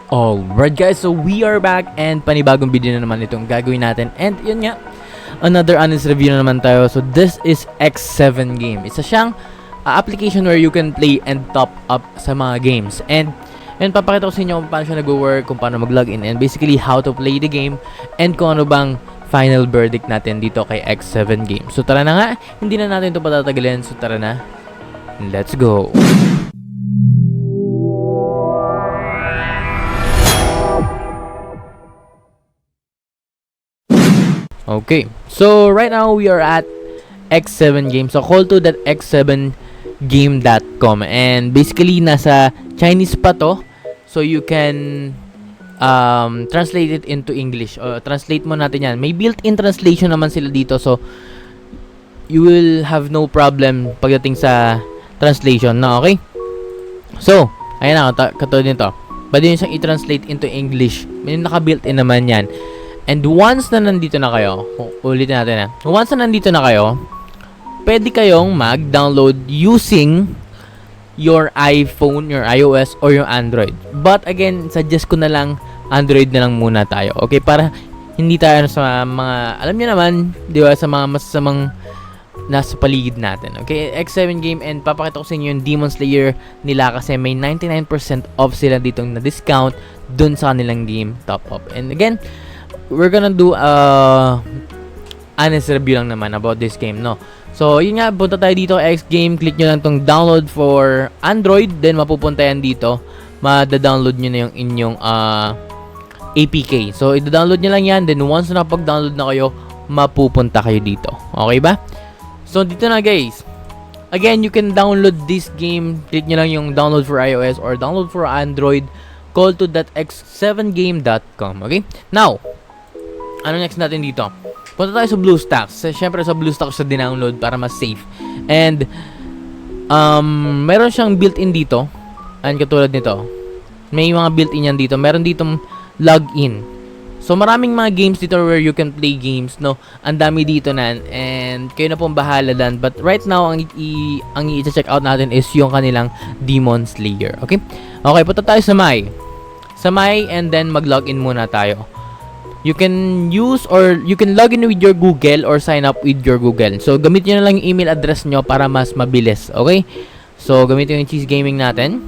Alright guys, so we are back and panibagong video na naman itong gagawin natin. And yun nga, another honest review na naman tayo. So this is X7 game. Isa siyang application where you can play and top up sa mga games. And yun, papakita ko sa inyo kung paano siya nag-work, kung paano mag-login, and basically how to play the game, and kung ano bang final verdict natin dito kay X7 game. So tara na nga, hindi na natin ito patatagalin. So tara na, let's go! Okay, so right now we are at X7 game. So call to that x7game.com, and basically nasa Chinese pa to. So you can translate it into English. Translate mo natin yan. May built-in translation naman sila dito. So you will have no problem pagdating sa translation na, okay? So, ayan na, katulad nito. Pwede nyo siyang i-translate into English. May naka-built-in naman yan. And once na nandito na kayo, ulitin natin na. Once na nandito na kayo, pwede kayong mag-download using your iPhone, your iOS, or your Android. But again, suggest ko na lang Android na lang muna tayo. Okay, para hindi tayo sa mga, alam niyo naman, di ba, sa mga masasamang nasa paligid natin. Okay, X7 game, and papakita ko sa inyo yung Demon Slayer nila kasi may 99% off sila ditong na discount dun sa kanilang game top up. And again, we're gonna do honest review lang naman about this game, no? So, yun nga, punta tayo dito, X game, click nyo lang tong download for Android, then mapupunta yan dito, mada-download nyo na yung inyong APK. So, i-download nyo lang yan, then once na pag-download na kayo, mapupunta kayo dito. Okay ba? So, dito na guys. Again, you can download this game, click nyo lang yung download for iOS or download for Android, call to that x7game.com. Okay? Now, ano next natin dito? Punta tayo sa BlueStacks. Siyempre sa BlueStacks siya dinownload para mas safe. And meron siyang built-in dito. And katulad nito. May mga built-in yan dito. Meron ditong login. So maraming mga games dito where you can play games, no? Ang dami dito na, and kayo na pong bahala dan. But right now ang i-check out natin is yung kanilang Demon Slayer. Okay? Okay, punta tayo sa My, and then mag-login muna tayo. You can use or you can log in with your Google or sign up with your Google. So, gamitin nyo na lang yung email address nyo para mas mabilis. Okay? So, gamitin yung Cheese Gaming natin.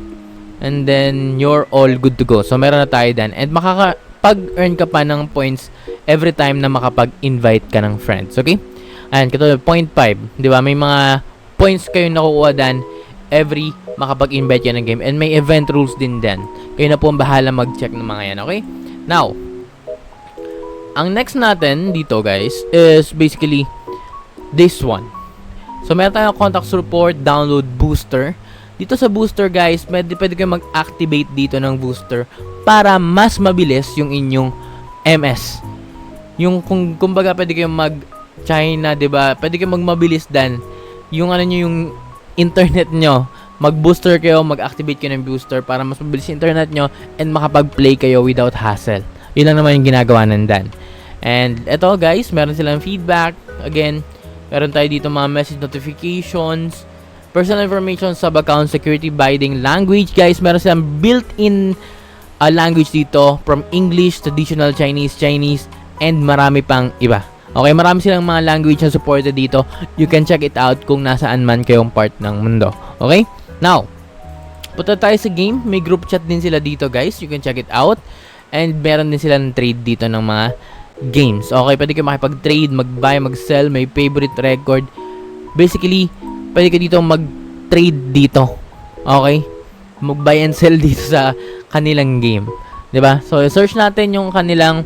And then, you're all good to go. So, meron na tayo dyan. And makakapag-earn ka pa ng points every time na makapag-invite ka ng friends. Okay? Ayan, katulad, 0.5. Di ba? May mga points kayo nakukuha dyan every makapag-invite yan ng game. And may event rules din dyan. Kayo na po ang bahala mag-check ng mga yan. Okay? Now, ang next natin dito guys is basically this one. So meron tayong contact support, download booster. Dito sa booster guys, pwede kayo mag-activate dito ng booster para mas mabilis yung inyong MS. Yung kumbaga pwede kayong mag-China, 'di ba? Pwede kayong magmabilis dan yung ano nyo, yung internet nyo. Mag-booster kayo, mag-activate kayo ng booster para mas mabilis yung internet nyo and makapag-play kayo without hassle. Yun lang naman yung ginagawa nandan. And eto guys, meron silang feedback. Again, meron tayo dito mga message notifications, personal information, sub-account, security, binding, language. Guys, meron silang built-in language dito from English, traditional Chinese, and marami pang iba. Okay, marami silang mga language na supported dito. You can check it out kung nasaan man kayong part ng mundo. Okay? Now, punta tayo sa game. May group chat din sila dito guys. You can check it out. And meron din sila ng trade dito ng mga games. Okay, pwede kayo makipag-trade, mag-buy, mag-sell, may favorite record. Basically, pwede kayo dito mag-trade dito. Okay? Mag-buy and sell dito sa kanilang game. 'Di ba? So, search natin yung kanilang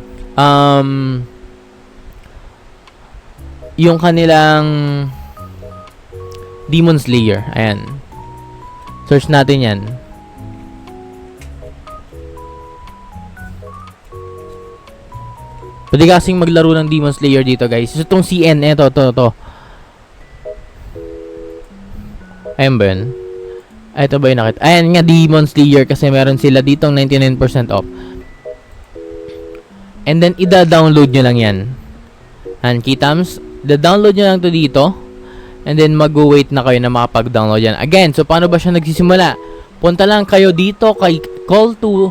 Demon Slayer. Ayan. Search natin 'yan. Pwede kasing maglaro ng Demon Slayer dito guys. So itong CN, ito. Ayan ba yun? Ito ba yung nakita? Ayan nga, Demon Slayer kasi meron sila ditong 99% off. And then, ida-download nyo lang yan. And kitams, da-download nyo lang to dito. And then, mag-wait na kayo na makapag-download yan. Again, so paano ba siya nagsisimula? Punta lang kayo dito kay call to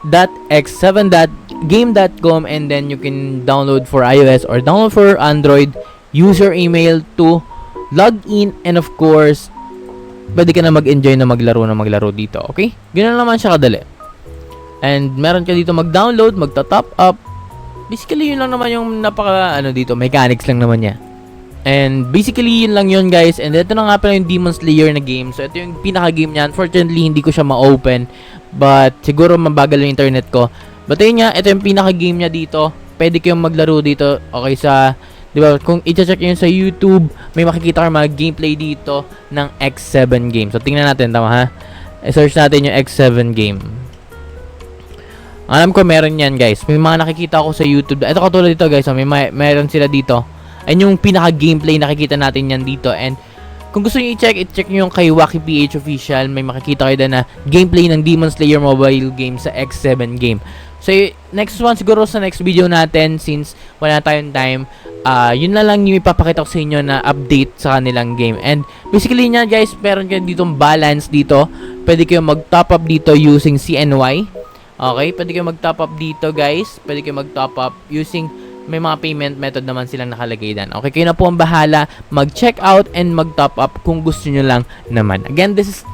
games.x7game.com, and then you can download for iOS or download for Android. Use your email to log in, and of course, pwede ka na mag-enjoy na maglaro dito, okay? Ganun naman siya kadali. And meron ka dito mag-download, magta-top up. Basically, yun lang naman yung dito, mechanics lang naman niya. And basically, yun lang yun, guys. And ito na nga pala yung Demon Slayer na game. So, ito yung pinaka-game niya. Unfortunately, hindi ko siya ma-open. But, siguro mabagal yung internet ko. But, ayun nga, ito yung pinaka-game niya dito. Pwede kayong maglaro dito. Okay, di ba, kung i-check yun sa YouTube, may makikita ka mga gameplay dito ng X7 game. So, tingnan natin, tama ha? I-search natin yung X7 game. Alam ko meron yan, guys. May mga nakikita ako sa YouTube. Ito katulad dito, guys. So, meron sila dito. And yung pinaka-gameplay nakikita natin yan dito. And kung gusto niyo i-check nyo yung kay Wacky PH Official. May makikita kayo na gameplay ng Demon Slayer mobile game sa X7 game. So, next one siguro sa next video natin, since wala tayong time, yun na lang yung ipapakita ko sa inyo na update sa kanilang game. And basically niya, guys, meron kayo ditong balance dito. Pwede kayo mag-top up dito using CNY. Okay, pwede kayo mag-top up dito, guys. Pwede kayo mag-top up using, may mga payment method naman silang nakalagay dyan. Okay, kayo na po ang bahala mag-check out and mag-top up kung gusto nyo lang naman. Again, this is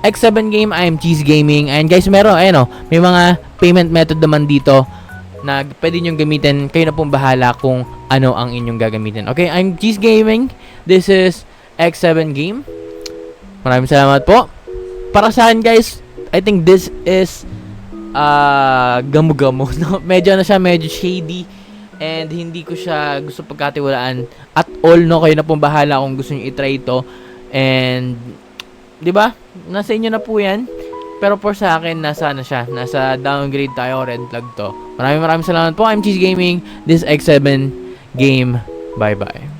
X7 game. I am Cheese Gaming. And guys, meron, may mga payment method naman dito na pwede nyo gamitin. Kayo na po ang bahala kung ano ang inyong gagamitin. Okay, I'm Cheese Gaming. This is X7 game. Maraming salamat po. Para sa akin, guys, I think this is gamo-gamo, no? Medyo medyo shady, and hindi ko siya gusto pagkatiwalaan at all, no? Kayo na pong bahala kung gusto niyo i-try ito. And 'di ba? Nasa inyo na po 'yan. Pero for sa akin, nasa downgrade tayo, red flag to. Maraming salamat po. I'm Cheese Gaming. This X7 game. Bye-bye.